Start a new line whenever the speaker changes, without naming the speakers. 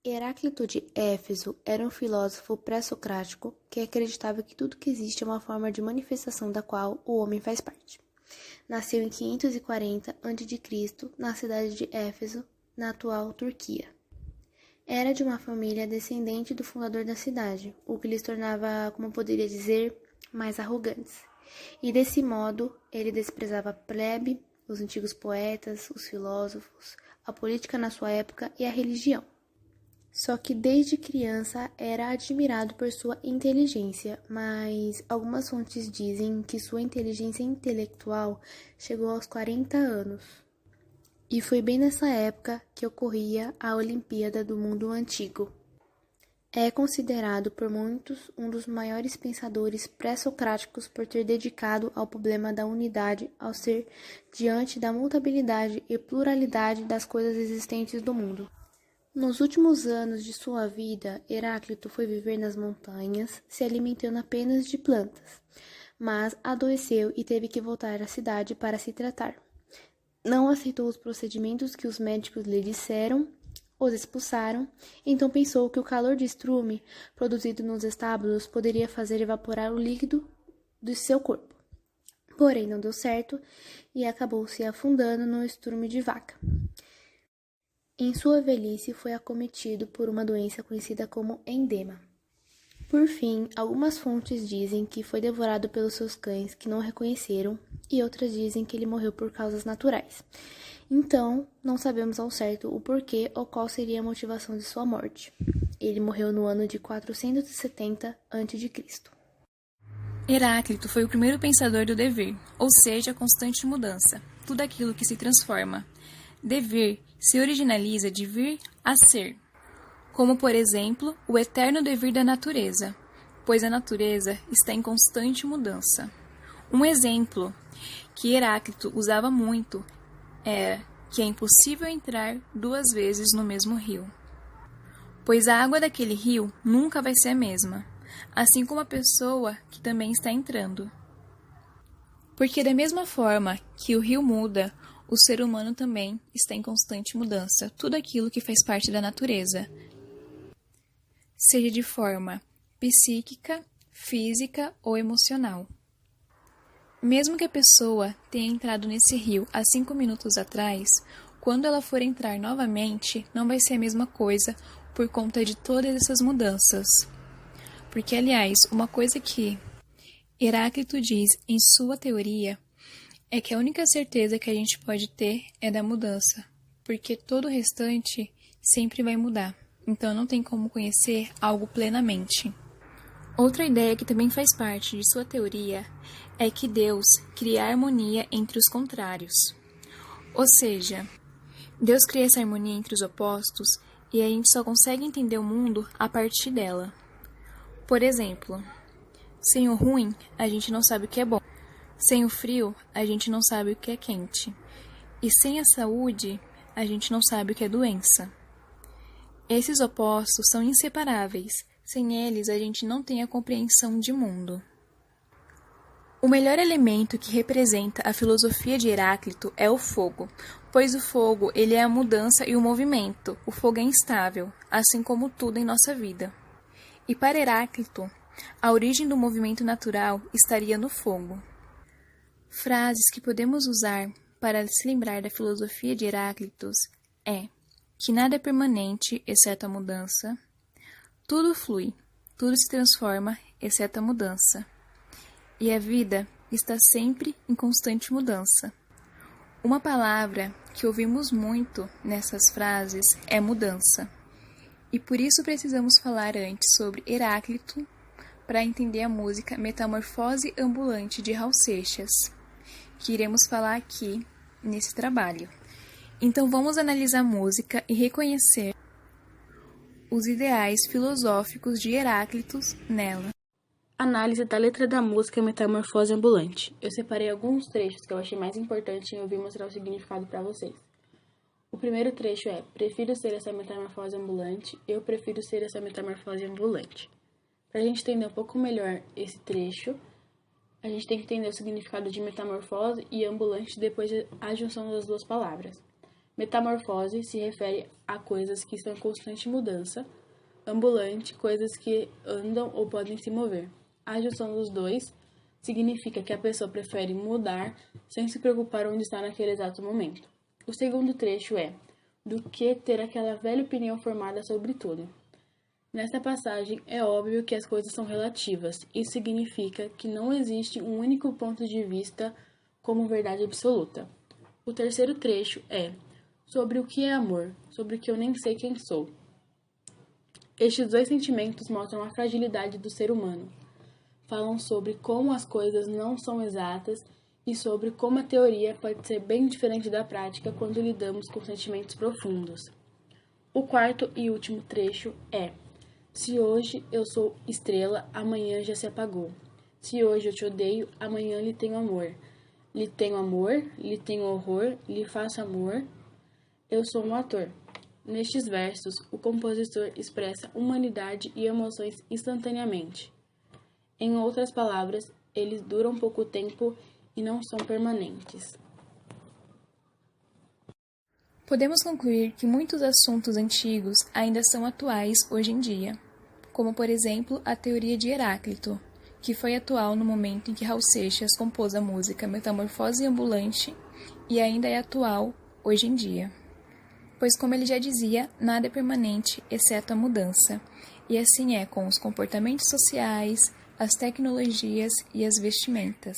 Heráclito de Éfeso era um filósofo pré-socrático que acreditava que tudo que existe é uma forma de manifestação da qual o homem faz parte. Nasceu em 540 a.C. na cidade de Éfeso, na atual Turquia. Era de uma família descendente do fundador da cidade, o que lhes tornava, como poderia dizer, mais arrogantes. E desse modo, ele desprezava a plebe, os antigos poetas, os filósofos, a política na sua época e a religião. Só que desde criança era admirado por sua inteligência, mas algumas fontes dizem que sua inteligência intelectual chegou aos 40 anos. E foi bem nessa época que ocorria a Olimpíada do Mundo Antigo. É considerado por muitos um dos maiores pensadores pré-socráticos por ter dedicado ao problema da unidade ao ser diante da mutabilidade e pluralidade das coisas existentes do mundo. Nos últimos anos de sua vida, Heráclito foi viver nas montanhas, se alimentando apenas de plantas, mas adoeceu e teve que voltar à cidade para se tratar. Não aceitou os procedimentos que os médicos lhe disseram, os expulsaram, então pensou que o calor de estrume produzido nos estábulos poderia fazer evaporar o líquido do seu corpo. Porém, não deu certo e acabou se afundando no estrume de vaca. Em sua velhice foi acometido por uma doença conhecida como endema. Por fim, algumas fontes dizem que foi devorado pelos seus cães que não o reconheceram e outras dizem que ele morreu por causas naturais. Então, não sabemos ao certo o porquê ou qual seria a motivação de sua morte. Ele morreu no ano de 470 a.C.
Heráclito foi o primeiro pensador do dever, ou seja, a constante mudança, tudo aquilo que se transforma. Dever se originaliza de vir a ser, como, por exemplo, o eterno devir da natureza, pois a natureza está em constante mudança. Um exemplo que Heráclito usava muito era que é impossível entrar 2 vezes no mesmo rio, pois a água daquele rio nunca vai ser a mesma, assim como a pessoa que também está entrando. Porque da mesma forma que o rio muda, o ser humano também está em constante mudança, tudo aquilo que faz parte da natureza, seja de forma psíquica, física ou emocional. Mesmo que a pessoa tenha entrado nesse rio há 5 minutos atrás, quando ela for entrar novamente, não vai ser a mesma coisa por conta de todas essas mudanças. Porque, aliás, uma coisa que Heráclito diz em sua teoria é que a única certeza que a gente pode ter é da mudança, porque todo o restante sempre vai mudar, então não tem como conhecer algo plenamente. Outra ideia que também faz parte de sua teoria é que Deus cria harmonia entre os contrários. Ou seja, Deus cria essa harmonia entre os opostos e a gente só consegue entender o mundo a partir dela. Por exemplo, sem o ruim, a gente não sabe o que é bom. Sem o frio, a gente não sabe o que é quente. E sem a saúde, a gente não sabe o que é doença. Esses opostos são inseparáveis. Sem eles, a gente não tem a compreensão de mundo. O melhor elemento que representa a filosofia de Heráclito é o fogo, pois o fogo ele é a mudança e o movimento. O fogo é instável, assim como tudo em nossa vida. E para Heráclito, a origem do movimento natural estaria no fogo. Frases que podemos usar para se lembrar da filosofia de Heráclito é que nada é permanente, exceto a mudança. Tudo flui, tudo se transforma, exceto a mudança. E a vida está sempre em constante mudança. Uma palavra que ouvimos muito nessas frases é mudança. E por isso precisamos falar antes sobre Heráclito para entender a música Metamorfose Ambulante de Raul Seixas, que iremos falar aqui nesse trabalho. Então vamos analisar a música e reconhecer os ideais filosóficos de Heráclito nela.
Análise da letra da música Metamorfose Ambulante. Eu separei alguns trechos que eu achei mais importantes em ouvir mostrar o significado para vocês. O primeiro trecho é: prefiro ser essa metamorfose ambulante, eu prefiro ser essa metamorfose ambulante. Para a gente entender um pouco melhor esse trecho, a gente tem que entender o significado de metamorfose e ambulante depois da junção das duas palavras. Metamorfose se refere a coisas que estão em constante mudança. Ambulante, coisas que andam ou podem se mover. A junção dos dois significa que a pessoa prefere mudar sem se preocupar onde está naquele exato momento. O segundo trecho é do que ter aquela velha opinião formada sobre tudo. Nesta passagem, é óbvio que as coisas são relativas. Isso significa que não existe um único ponto de vista como verdade absoluta. O terceiro trecho é sobre o que é amor, sobre o que eu nem sei quem sou. Estes dois sentimentos mostram a fragilidade do ser humano. Falam sobre como as coisas não são exatas e sobre como a teoria pode ser bem diferente da prática quando lidamos com sentimentos profundos. O quarto e último trecho é: se hoje eu sou estrela, amanhã já se apagou. Se hoje eu te odeio, amanhã lhe tenho amor. Lhe tenho amor, lhe tenho horror, lhe faço amor. Eu sou um ator. Nestes versos, o compositor expressa humanidade e emoções instantaneamente. Em outras palavras, eles duram pouco tempo e não são permanentes.
Podemos concluir que muitos assuntos antigos ainda são atuais hoje em dia, como, por exemplo, a teoria de Heráclito, que foi atual no momento em que Raul Seixas compôs a música Metamorfose Ambulante e ainda é atual hoje em dia. Pois, como ele já dizia, nada é permanente, exceto a mudança, e assim é com os comportamentos sociais, as tecnologias e as vestimentas.